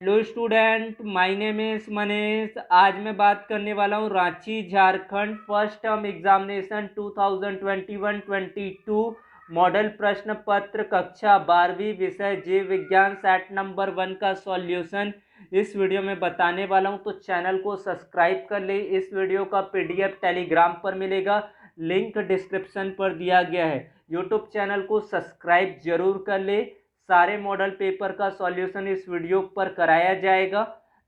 Hello student, my name is Manish. आज मैं बात करने वाला हूँ Ranchi Jharkhand first term examination 2021-22 model प्रश्न पत्र कक्षा 12वीं विषय जीव विज्ञान सेट नंबर 1 का सॉल्यूशन इस वीडियो में बताने वाला हूँ। तो चैनल को सब्सक्राइब कर ले। इस वीडियो का पीडीएफ टेलीग्राम पर मिलेगा, लिंक डिस्क्रिप्शन पर दिया गया है। यूट्यूब चैनल को सब्सक्राइब जरूर कर ले। सारे मॉडल पेपर का सॉल्यूशन इस वीडियो पर कराया जाएगा।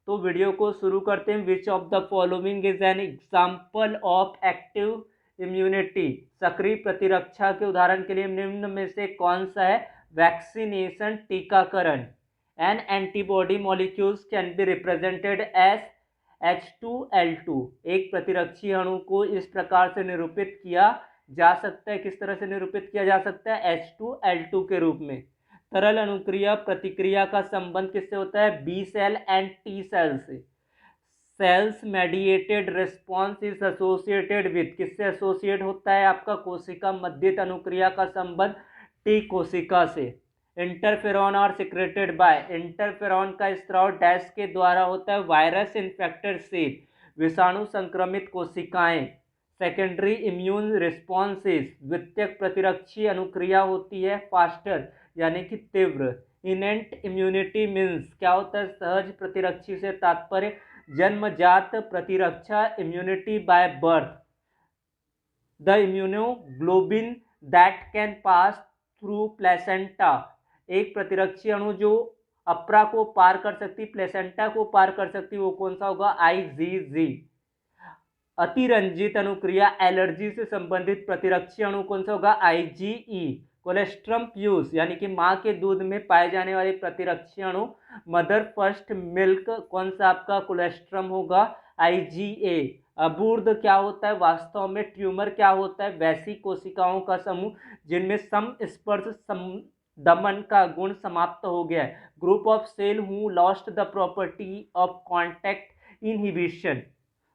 तो वीडियो को शुरू करते हैं। विच of the following is an example of active immunity? सक्रिय प्रतिरक्षा के उदाहरण के लिए निम्न में से कौन सा है? वैक्सीनेशन, टीकाकरण। An antibody molecules can be represented as H2L2। एक प्रतिरक्षी अणु को इस प्रकार से निरूपित किया जा सकता है। किस तरह से निरूपित किया जा सकता है? H2L2 के रूप में। तरल अनुक्रिया प्रतिक्रिया का संबंध किससे होता है? B cell and T cell से। Cells mediated response is associated with, किससे एसोसिएट होता है आपका? कोशिका मध्यस्थ अनुक्रिया का संबंध टी कोशिका से। इंटरफेरॉन और सिक्रेटेड बाय, इंटरफेरॉन का स्त्राव डैश के द्वारा होता है। वायरस इन्फेक्टेड सेल, विषाणु संक्रमित कोशिकाएं। सेकेंडरी इम्यून रिस्पॉन्सेज, द्वितीयक प्रतिरक्षी अनुक्रिया होती है फास्टर यानी कि तीव्र। इनेंट इम्यूनिटी मीन्स क्या होता है? सहज प्रतिरक्षी से तात्पर्य जन्मजात प्रतिरक्षा, immunity by birth, the immunoglobulin that can pass through placenta. एक प्रतिरक्षी अणु जो अप्रा को पार कर सकती, प्लेसेंटा को पार कर सकती, वो कौन सा होगा? IgG। अतिरंजित अनुक्रिया, एलर्जी से संबंधित प्रतिरक्षी अणु कौन सा होगा? IgE। कोलेस्ट्रम प्यूस यानी कि माँ के दूध में पाए जाने वाले प्रतिरक्षी अणु, मदर फर्स्ट मिल्क, कौन सा आपका? कोलेस्ट्रम होगा, IgA। अबूर्द क्या होता है? वास्तव में ट्यूमर क्या होता है? वैसी कोशिकाओं का समूह जिनमें समस्पर्श दमन का गुण समाप्त हो गया है। Group of cell who lost the property of contact inhibition.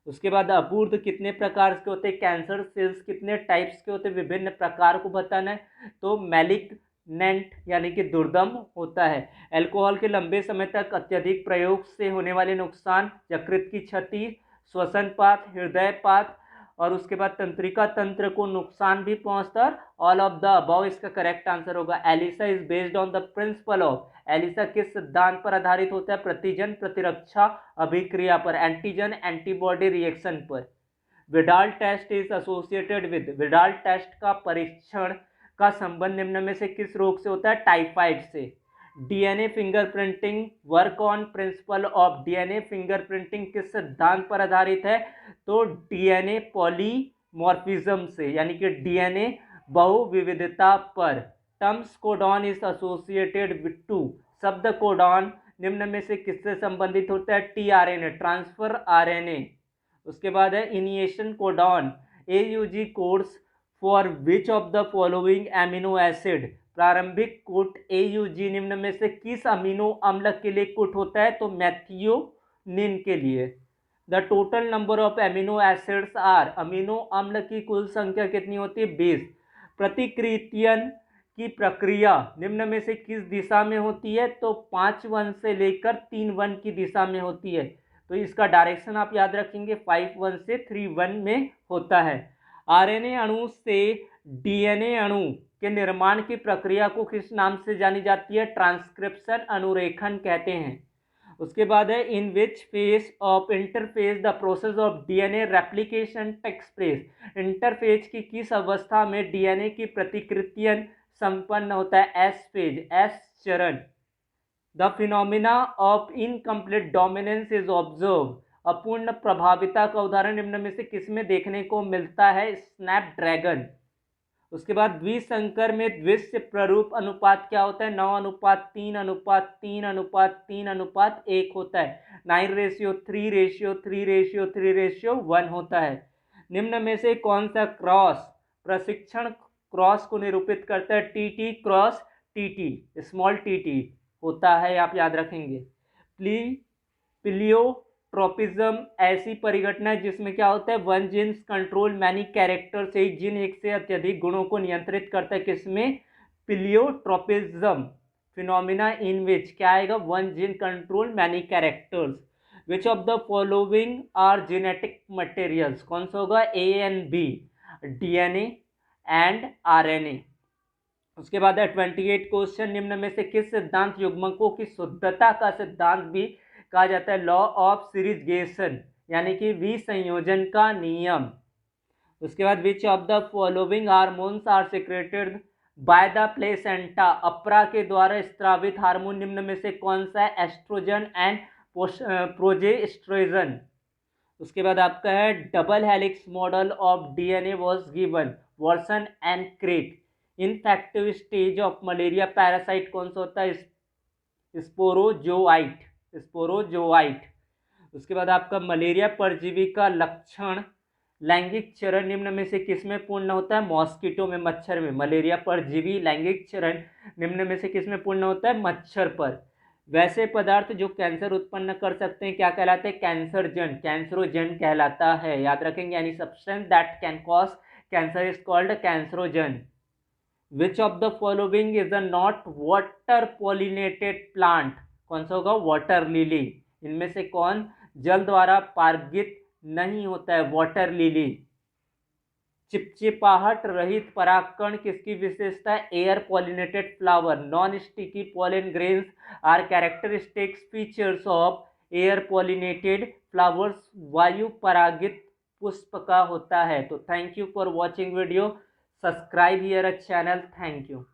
उसके बाद अपूर्द कितने प्रकार के होते हैं? कैंसर सेल्स कितने टाइप्स के होते हैं? विभिन्न प्रकार को बताना है। तो मैलिग्नेंट यानी कि दुर्दम होता है। अल्कोहल के लंबे समय तक अत्यधिक प्रयोग से होने वाले नुकसान, यकृत की क्षति, श्वसनपात, हृदयपात, और उसके बाद तंत्रिका तंत्र को नुकसान भी पहुंचता है। ऑल ऑफ द अबव इसका करेक्ट आंसर होगा। ELISA is based on the principle of, ELISA किस सिद्धांत पर आधारित होता है? प्रतिजन प्रतिरक्षा अभिक्रिया पर, एंटीजन एंटीबॉडी रिएक्शन पर। Widal test is associated with, Widal test का परीक्षण का संबंध निम्न में से किस रोग से होता है? टाइफाइड से। DNA fingerprinting work on principle of, DNA fingerprinting किस सिद्धांत पर आधारित है? तो डीएनए पॉलीमॉर्फिज्म से, यानी कि डीएनए बहुविविधता पर। Terms codon is associated with to, शब्द कोडॉन निम्न में से किससे संबंधित होता है? TRNA, transfer RNA. उसके बाद है initiation codon, AUG codes for which of the following amino acid. प्रारंभिक कोट AUG निम्न में से किस अमीनो अम्ल के लिए कोट होता है? तो मैथियोनिन के लिए। The total number of amino acids are, amino अम्ल की कुल संख्या कितनी होती है? 20। प्रतिकृतियन की प्रक्रिया निम्न में से किस दिशा में होती है? तो 5-1 से लेकर 3-1 की दिशा में होती है। तो इसका डायरेक्शन आप याद रखेंगे, 5-1 से 3-1 में होता है। आरएनए अणु से डीएनए अणु के निर्माण की प्रक्रिया को किस नाम से जानी जाती है? ट्रांसक्रिप्शन, अनुरेखन कहते हैं। उसके बाद है in which phase of interphase the process of DNA replication takes place. Interphase की किस अवस्था में डीएनए की प्रतिकृतियन संपन्न होता है? एस फेज, एस चरण। The phenomena of incomplete dominance is observe, अपूर्ण प्रभाविता का उदाहरण निम्न में से किसमें देखने को मिलता है? स्नैपड्रैगन। उसके बाद द्विसंकर में द्विश्य प्ररूप अनुपात क्या होता है? 9:3:3:3:3:1 होता है। 9:3:3:3:1 होता है। निम्न में से कौन सा क्रॉस प्रशिक्षण क्रॉस को निरूपित करता है? TT cross TT, small TT होता है, आप याद रखेंगे। प्लियोट्रोपिज्म ऐसी परिघटना है जिसमें क्या होता है? One jeans control many characters, एक जीन एक से अत्यधिक गुणों को नियंत्रित करता है। किसमें? प्लियोट्रोपिज्म। फिनोमिना इन विच क्या आएगा, one gene control many characters. Which of the following are genetic materials, कौन सा होगा, A and B, DNA and RNA. उसके बाद है 28 क्वेश्चन, निम्न में से किस सिद्धांत युग्मकों की शुद्धता का सिद्धांत भी कहा जाता है, लॉ ऑफ सीरीजगेशन यानी कि विसंयोजन का नियम। उसके बाद which of the following hormones are secreted by the placenta, अपरा के द्वारा स्त्रावित हार्मोन निम्न में से कौन सा है, एस्ट्रोजन एंड प्रोजेस्टेरोन। उसके बाद आपका है double helix model of DNA was given, Watson and crack. Ineffective stage of malaria parasite कौन सा होता है, स्पोरोजोआइट, स्पोरोजोआइट। उसके बाद आपका मलेरिया परजीवी का लक्षण लैंगिक चरण निम्न में से किसमें पूर्ण होता है, मॉस्किटो में, मच्छर में। मलेरिया परजीवी लैंगिक चरण निम्न में से किसमें पूर्ण होता है, मच्छर पर। वैसे पदार्थ जो कैंसर उत्पन्न कर सकते हैं क्या कहलाते हैं, कैंसरजन, कैंसरोजन कहलाता है, याद रखेंगे। यानी substance that can cause cancer is called carcinogen. Which of the following is a not water pollinated plant, कौन सा होगा, वाटर लिली। इनमें से कौन जल द्वारा पारगित नहीं होता है, वाटर लिली। चिपचिपाहट रहित परागकण किसकी विशेषता है, air pollinated flower. Non sticky pollen grains are characteristics features of air pollinated flowers, वायु परागित पुष्प का होता है। तो thank you for watching video, subscribe here a channel, thank you.